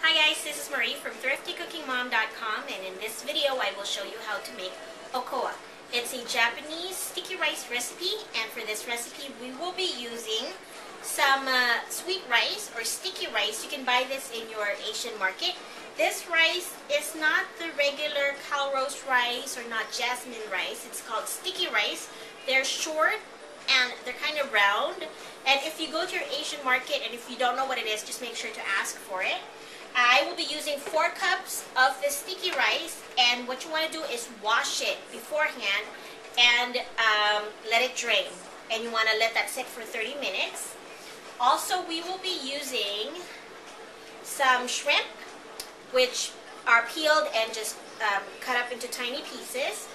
Hi guys, this is Marie from thriftycooking.com, and in this video I will show you how to make Okowa. It's a Japanese sticky rice recipe, and for this recipe we will be using some sweet rice or sticky rice. You can buy this in your Asian market. This rice is not the regular cow roast rice or not jasmine rice. It's called sticky rice. They're short and they're kind of round, and if you go to your Asian market and if you don't know what it is, just make sure to ask for it. I will be using 4 cups of the sticky rice, and what you want to do is wash it beforehand and let it drain, and you want to let that sit for 30 minutes. Also, we will be using some shrimp, which are peeled and just cut up into tiny pieces.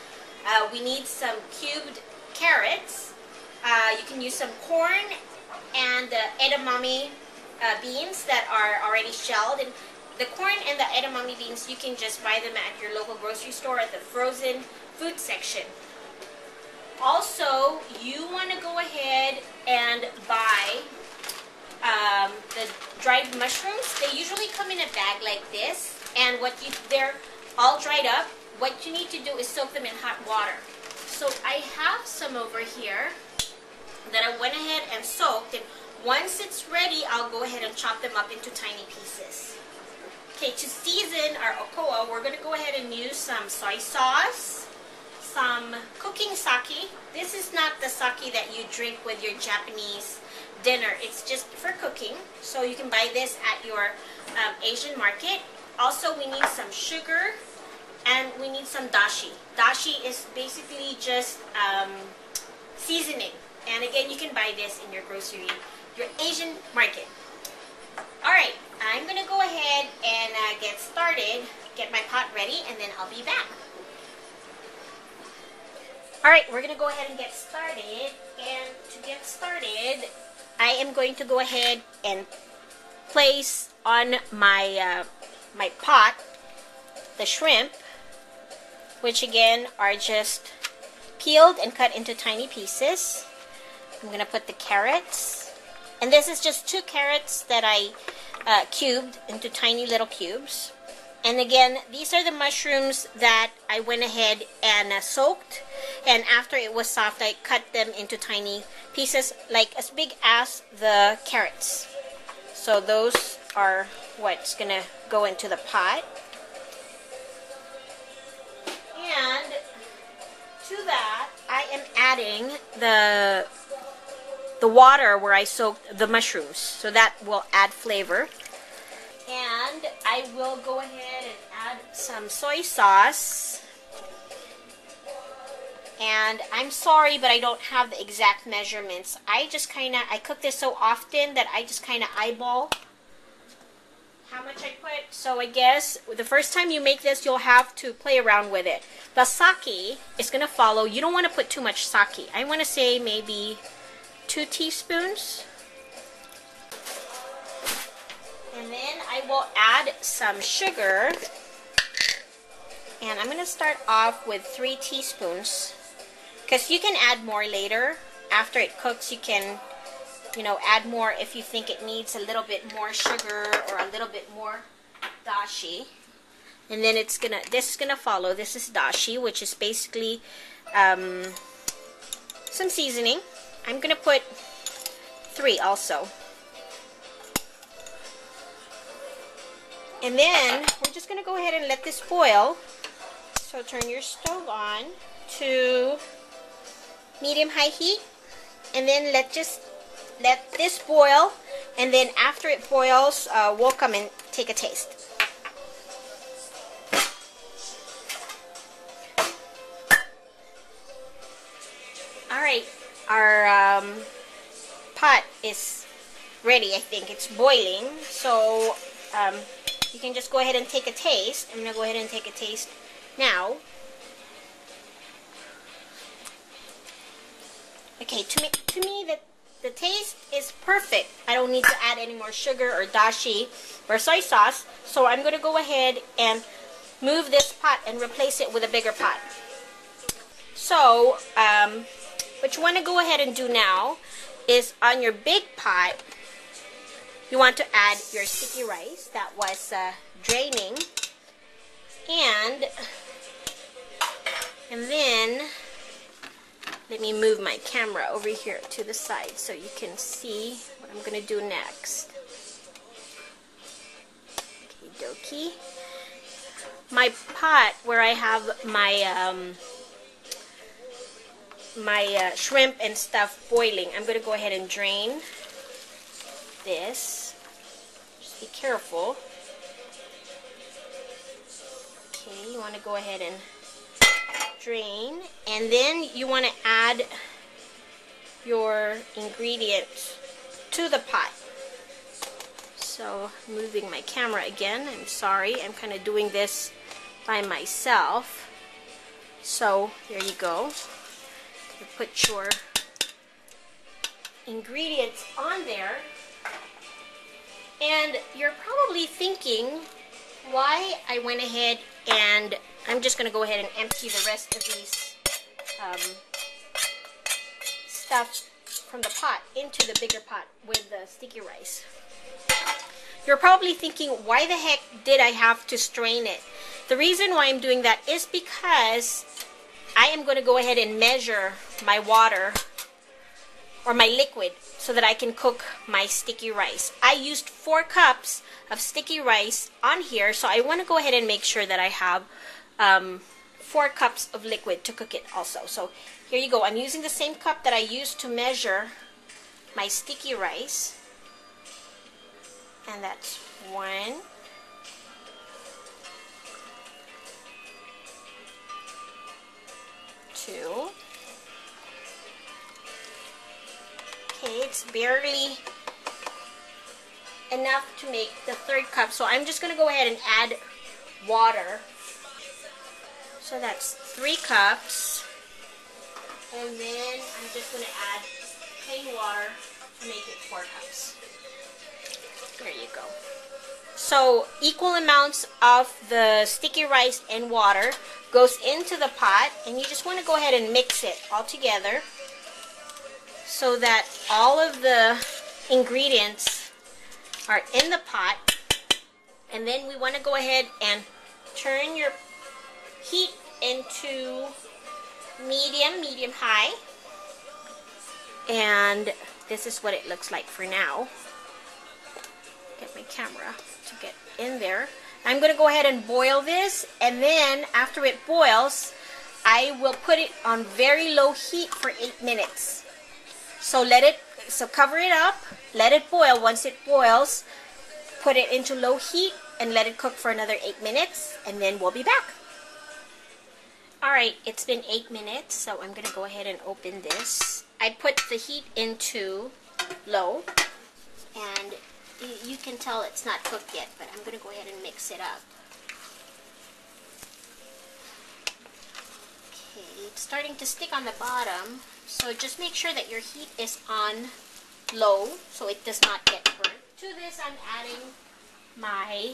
We need some cubed carrots. You can use some corn and the edamame beans that are already shelled. And the corn and the edamame beans, you can just buy them at your local grocery store at the frozen food section. Also, you want to go ahead and buy the dried mushrooms. They usually come in a bag like this, and they're all dried up. What you need to do is soak them in hot water. So I have some over here that I went ahead and soaked, and once it's ready, I'll go ahead and chop them up into tiny pieces. Okay, to season our Okowa, we're going to go ahead and use some soy sauce, some cooking sake. This is not the sake that you drink with your Japanese dinner. It's just for cooking, so you can buy this at your Asian market. Also, we need some sugar, and we need some dashi. Dashi is basically just seasoning. And again, you can buy this in your Asian market. Alright, I'm going to go ahead and get started, get my pot ready, and then I'll be back. Alright, we're going to go ahead and get started. And to get started, I am going to go ahead and place on my, my pot the shrimp, which again are just peeled and cut into tiny pieces. I'm going to put the carrots, and this is just 2 carrots that I cubed into tiny little cubes. And again, these are the mushrooms that I went ahead and soaked, and after it was soft, I cut them into tiny pieces like as big as the carrots. So those are what's going to go into the pot. And to that, I am adding the water where I soaked the mushrooms, so that will add flavor. And I will go ahead and add some soy sauce. And I'm sorry, but I don't have the exact measurements. I cook this so often that I just kind of eyeball how much I put. So I guess the first time you make this, you'll have to play around with it. The sake is going to follow. You don't want to put too much sake. I want to say maybe 2 teaspoons. And then I will add some sugar. And I'm going to start off with 3 teaspoons. Because you can add more later. After it cooks, you can, add more if you think it needs a little bit more sugar or a little bit more dashi. And then this is gonna follow. This is dashi, which is basically some seasoning. I'm gonna put 3 also. And then we're just gonna go ahead and let this boil. So turn your stove on to medium-high heat, and then let this boil, and then after it boils, we'll come and take a taste. Alright, our pot is ready. I think it's boiling, so you can just go ahead and take a taste. I'm going to go ahead and take a taste now. Okay, to me the taste is perfect. I don't need to add any more sugar or dashi or soy sauce, so I'm going to go ahead and move this pot and replace it with a bigger pot. So, what you want to go ahead and do now is on your big pot, you want to add your sticky rice that was draining, and then let me move my camera over here to the side so you can see what I'm going to do next. Okie dokie. My pot where I have my shrimp and stuff boiling, I'm going to go ahead and drain this. Just be careful. Okay, you want to go ahead and drain, and then you want to add your ingredients to the pot. So, moving my camera again, I'm sorry, I'm kind of doing this by myself. So, there you go. You put your ingredients on there, and you're probably thinking why I went ahead and I'm just going to go ahead and empty the rest of these stuff from the pot into the bigger pot with the sticky rice. You're probably thinking, why the heck did I have to strain it? The reason why I'm doing that is because I am going to go ahead and measure my water or my liquid so that I can cook my sticky rice. I used 4 cups of sticky rice on here, so I want to go ahead and make sure that I have 4 cups of liquid to cook it also. So here you go. I'm using the same cup that I used to measure my sticky rice. And that's 1, 2. Okay, it's barely enough to make the 3rd cup. So I'm just going to go ahead and add water. So that's 3 cups. And then I'm just going to add plain water to make it 4 cups. There you go. So equal amounts of the sticky rice and water goes into the pot, and you just want to go ahead and mix it all together so that all of the ingredients are in the pot. And then we want to go ahead and turn your heat into medium high, and this is what it looks like for now. Get my camera to get in there. I'm going to go ahead and boil this, and then after it boils, I will put it on very low heat for 8 minutes. So cover it up, let it boil. Once it boils, put it into low heat and let it cook for another 8 minutes, and then we'll be back. Alright, it's been 8 minutes, so I'm going to go ahead and open this. I put the heat into low, and you can tell it's not cooked yet, but I'm going to go ahead and mix it up. Okay, it's starting to stick on the bottom, so just make sure that your heat is on low so it does not get burnt. To this, I'm adding my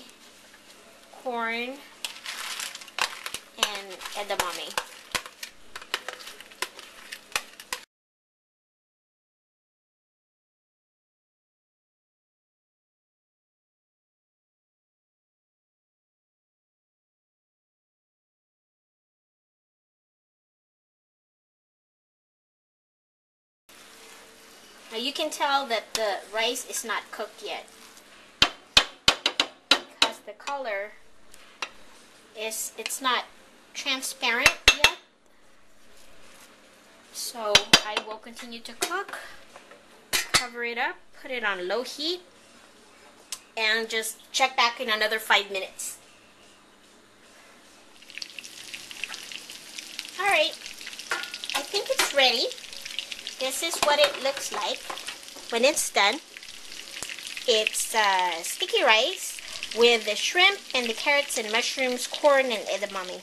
corn and edamame. Now you can tell that the rice is not cooked yet because the color it's not transparent yet. So I will continue to cook, cover it up, put it on low heat, and just check back in another 5 minutes. Alright, I think it's ready. This is what it looks like when it's done. It's sticky rice with the shrimp and the carrots and mushrooms, corn and edamame.